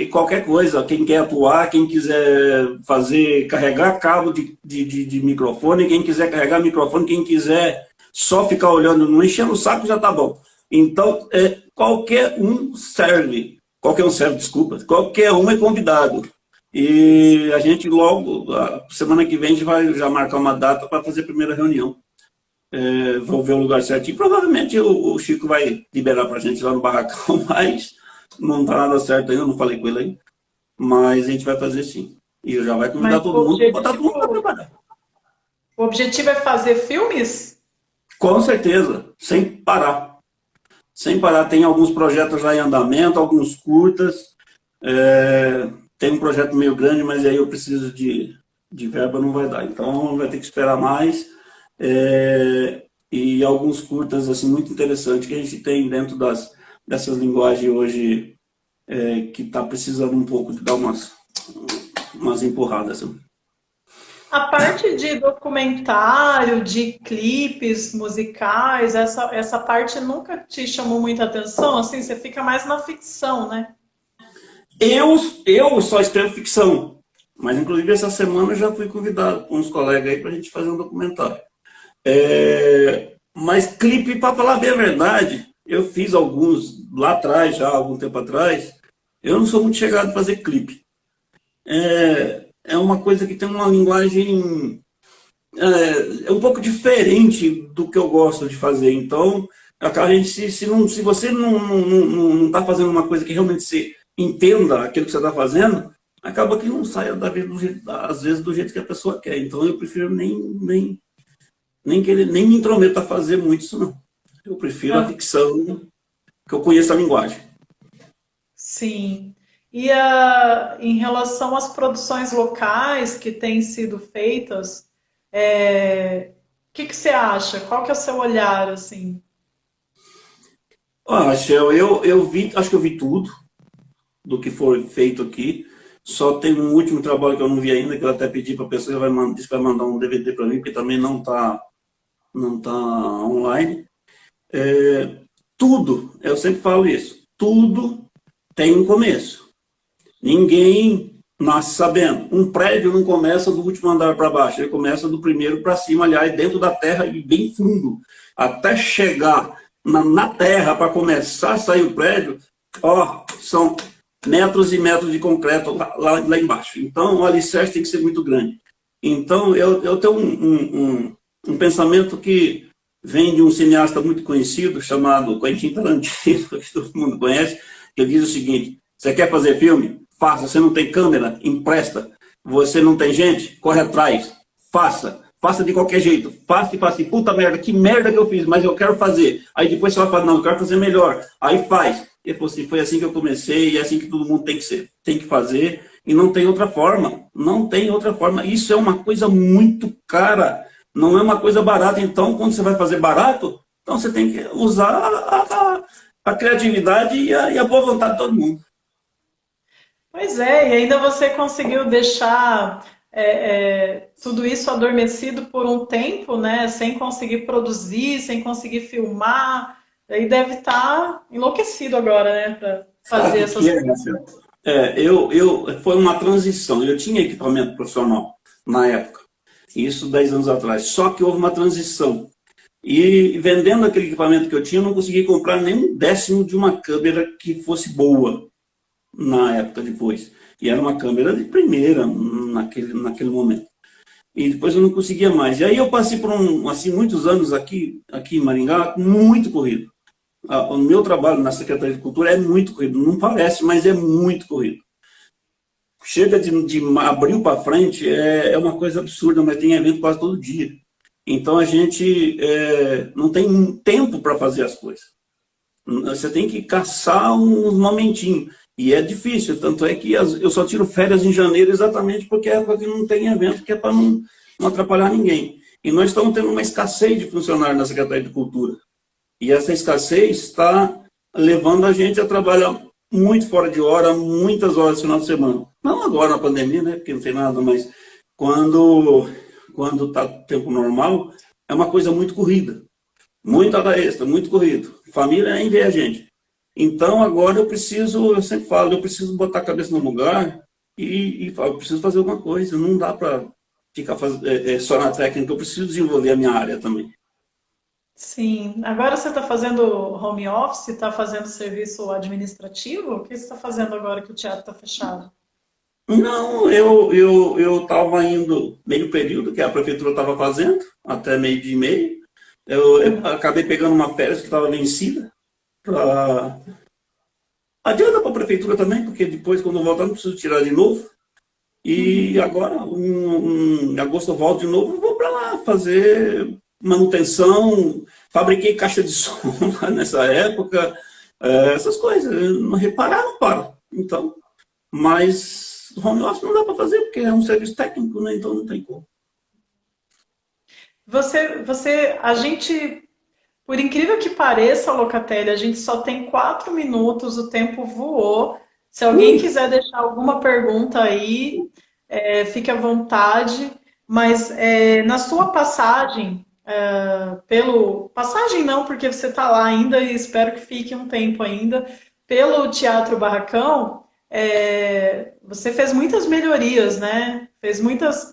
qualquer coisa, quem quer atuar, quem quiser carregar cabo de microfone, quem quiser carregar microfone, quem quiser só ficar olhando, não enchendo o saco, já tá bom. Então, qualquer um serve, desculpa, qualquer um é convidado. E a gente logo, semana que vem, a gente vai já marcar uma data para fazer a primeira reunião. Vou ver o lugar certinho. Provavelmente o Chico vai liberar para a gente lá no barracão, mas não está nada certo ainda, não falei com ele ainda. Mas a gente vai fazer sim. E já vai convidar Mas todo mundo, botar todo mundo para trabalhar. o objetivo é fazer filmes? Com certeza, sem parar. Sem parar, tem alguns projetos já em andamento, alguns curtas. Tem um projeto meio grande, mas aí eu preciso de verba, não vai dar. Então vai ter que esperar mais. E alguns curtas assim, muito interessantes que a gente tem dentro dessas linguagens hoje, que está precisando um pouco de dar umas empurradas. Assim. A parte de documentário, de clipes musicais, essa parte nunca te chamou muita atenção? Assim, você fica mais na ficção, né? Eu só escrevo ficção, mas inclusive essa semana eu já fui convidado por uns colegas aí para a gente fazer um documentário. Mas clipe, para falar bem a verdade, eu fiz alguns lá atrás, já há algum tempo atrás. Eu não sou muito chegado a fazer clipe. É uma coisa que tem uma linguagem um pouco diferente do que eu gosto de fazer. Então, a gente, se você não está fazendo uma coisa que realmente você entenda aquilo que você está fazendo, acaba que não sai às vezes do jeito que a pessoa quer. Então, eu prefiro nem me intrometo a fazer muito isso, não. Eu prefiro a Ah, ficção, que eu conheço a linguagem. sim. E em relação às produções locais que têm sido feitas, o que que você acha? Qual que é o seu olhar, assim? Ah, Shell, acho que eu vi tudo do que foi feito aqui. Só tem um último trabalho que eu não vi ainda, que eu até pedi para a pessoa, disse que vai mandar um DVD para mim, porque também não tá online. Tudo, eu sempre falo isso, tudo tem um começo. Ninguém nasce sabendo. Um prédio não começa do último andar para baixo, ele começa do primeiro para cima, aliás, dentro da terra e bem fundo. Até chegar na terra para começar a sair o prédio, são metros e metros de concreto lá embaixo. Então, o alicerce tem que ser muito grande. Então, eu tenho um pensamento que vem de um cineasta muito conhecido, chamado Quentin Tarantino, que todo mundo conhece, que ele diz o seguinte: você quer fazer filme? Faça. Você não tem câmera? Empresta. Você não tem gente? Corre atrás. Faça. Faça de qualquer jeito. Faça e faça. E puta merda, que merda que eu fiz, mas eu quero fazer. Aí depois você vai falar, não, eu quero fazer melhor. Aí faz. E foi assim que eu comecei, e é assim que todo mundo tem que fazer, e não tem outra forma. Não tem outra forma. Isso é uma coisa muito cara. Não é uma coisa barata. Então, quando você vai fazer barato, então você tem que usar a criatividade e a boa vontade de todo mundo. Pois é, e ainda você conseguiu deixar tudo isso adormecido por um tempo, né? Sem conseguir produzir, sem conseguir filmar. Aí deve estar enlouquecido agora, né? Para fazer Sabe o que essas é, coisas. Marcelo? Foi uma transição. Eu tinha equipamento profissional na época, isso 10 anos atrás. Só que houve uma transição. E vendendo aquele equipamento que eu tinha, eu não consegui comprar nem um décimo de uma câmera que fosse boa na época depois. E era uma câmera de primeira naquele momento. E depois eu não conseguia mais. E aí eu passei por assim, muitos anos aqui em Maringá, muito corrido. O meu trabalho na Secretaria de Cultura é muito corrido. Não parece, mas é muito corrido. Chega de abril para frente, é uma coisa absurda, mas tem evento quase todo dia. Então a gente não tem tempo para fazer as coisas. Você tem que caçar uns momentinhos. E é difícil, tanto é que eu só tiro férias em janeiro exatamente porque é época que não tem evento, que é para não atrapalhar ninguém. E nós estamos tendo uma escassez de funcionários na Secretaria de Cultura. E essa escassez está levando a gente a trabalhar muito fora de hora, muitas horas no final de semana. Não agora na pandemia, né, porque não tem nada, mas quando está tempo normal, é uma coisa muito corrida. Muita hora extra, muito corrido. Família nem vê a gente. Então, agora eu sempre falo, eu preciso botar a cabeça no lugar e eu preciso fazer alguma coisa. Não dá para ficar só na técnica, eu preciso desenvolver a minha área também. Sim. Agora você está fazendo home office, está fazendo serviço administrativo? O que você está fazendo agora que o teatro está fechado? Não, eu estava indo meio período, que a prefeitura estava fazendo, até meio de meio. Eu acabei pegando uma férias que estava vencida. Adianta para a prefeitura também, porque depois, quando eu voltar, não preciso tirar de novo. E agora, em agosto, eu volto de novo, vou para lá fazer manutenção. Fabriquei caixa de som lá nessa época, essas coisas. Não reparar, não para. Então, mas home office não dá para fazer, porque é um serviço técnico, né? Então não tem como. A gente, por incrível que pareça, Locatelli, a gente só tem 4 minutos, o tempo voou. Se alguém Ui, quiser deixar alguma pergunta aí, fique à vontade. Mas na sua passagem, pelo. Passagem não, porque você está lá ainda e espero que fique um tempo ainda, pelo Teatro Barracão, você fez muitas melhorias, né?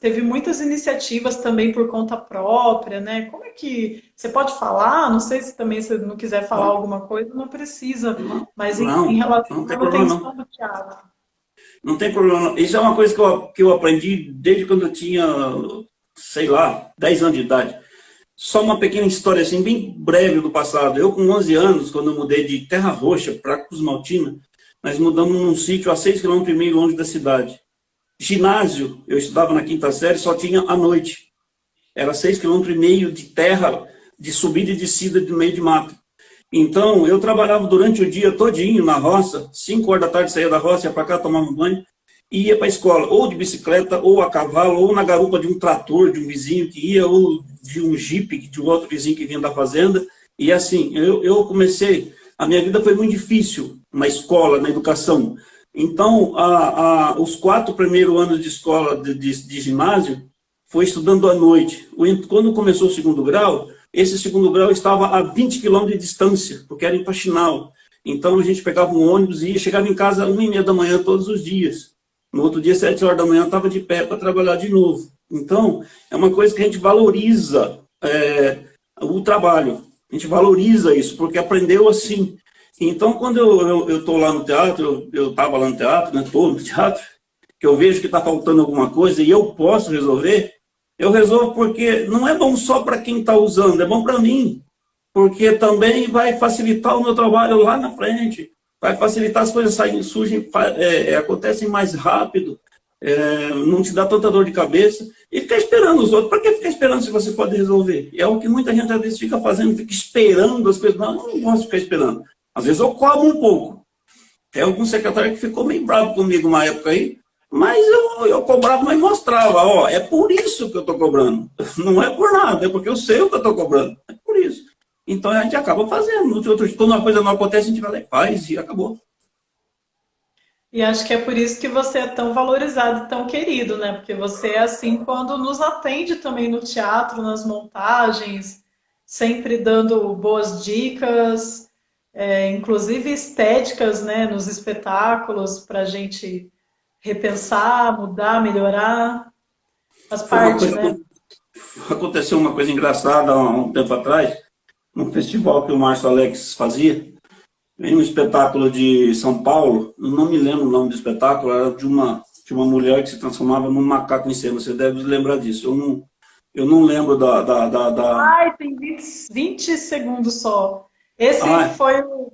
Teve muitas iniciativas também por conta própria, né? Como é que você pode falar? Não sei se também você não quiser falar Pode? alguma coisa, não precisa, Não, mas em não, relação não à tem problema manutenção não. do teatro. Não tem problema não. Isso é uma coisa que eu aprendi desde quando eu tinha, sei lá, 10 anos de idade. Só uma pequena história assim, bem breve do passado. Eu com 11 anos, quando eu mudei de Terra Roxa para Cruz Maltina, nós mudamos num sítio a 6,5 km longe da cidade. Ginásio, eu estudava na quinta série, só tinha à noite. Era 6,5 km de terra, de subida e descida no meio de mato. Então, eu trabalhava durante o dia todinho na roça, 5 horas da tarde saía da roça, ia para cá, tomava um banho, e ia para a escola, ou de bicicleta, ou a cavalo, ou na garupa de um trator, de um vizinho que ia, ou de um jipe, de um outro vizinho que vinha da fazenda. E assim, eu comecei, a minha vida foi muito difícil na escola, na educação. Então, os 4 primeiros anos de escola, de ginásio, foi estudando à noite. Quando começou o segundo grau, esse segundo grau estava a 20 quilômetros de distância, porque era em Faxinal. Então a gente pegava um ônibus e chegava em casa às 1h30 da manhã todos os dias. No outro dia, 7 horas da manhã, estava de pé para trabalhar de novo. Então, é uma coisa que a gente valoriza o trabalho. A gente valoriza isso, porque aprendeu assim. Então, quando eu estou lá no teatro, eu estava lá no teatro, né, estou no teatro, que eu vejo que está faltando alguma coisa e eu posso resolver, eu resolvo porque não é bom só para quem está usando, é bom para mim, porque também vai facilitar o meu trabalho lá na frente, vai facilitar as coisas saírem, surgem, acontecem mais rápido, não te dá tanta dor de cabeça, e ficar esperando os outros. Para que ficar esperando se você pode resolver? E é o que muita gente às vezes fica fazendo, fica esperando as coisas. Não, eu não gosto de ficar esperando. Às vezes eu cobro um pouco. Tem algum secretário que ficou meio bravo comigo uma época aí, mas eu cobrava, mas mostrava, ó, é por isso que eu estou cobrando. Não é por nada, é porque eu sei o que eu estou cobrando. É por isso. Então a gente acaba fazendo. Quando uma coisa não acontece, a gente vai lá e faz e acabou. E acho que é por isso que você é tão valorizado e tão querido, né? Porque você é assim quando nos atende também no teatro, nas montagens, sempre dando boas dicas, inclusive estéticas, né, nos espetáculos, para a gente repensar, mudar, melhorar. Faz Foi uma parte, coisa, né? aconteceu uma coisa engraçada há um tempo atrás, num festival que o Márcio Alex fazia, em um espetáculo de São Paulo, eu não me lembro o nome do espetáculo, era de uma mulher que se transformava num macaco em cena, você deve lembrar disso. Eu não lembro da. Ai, tem 20 segundos só. Esse Ah, foi o.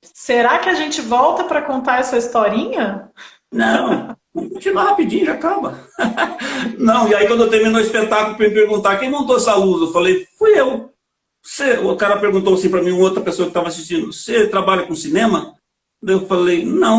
Será que a gente volta para contar essa historinha? não, vamos continuar rapidinho, já acaba. Não, e aí quando eu terminou o espetáculo, para me perguntar quem montou essa luz, eu falei, fui eu. O cara perguntou assim para mim, uma outra pessoa que estava assistindo, você trabalha com cinema? Daí eu falei, não.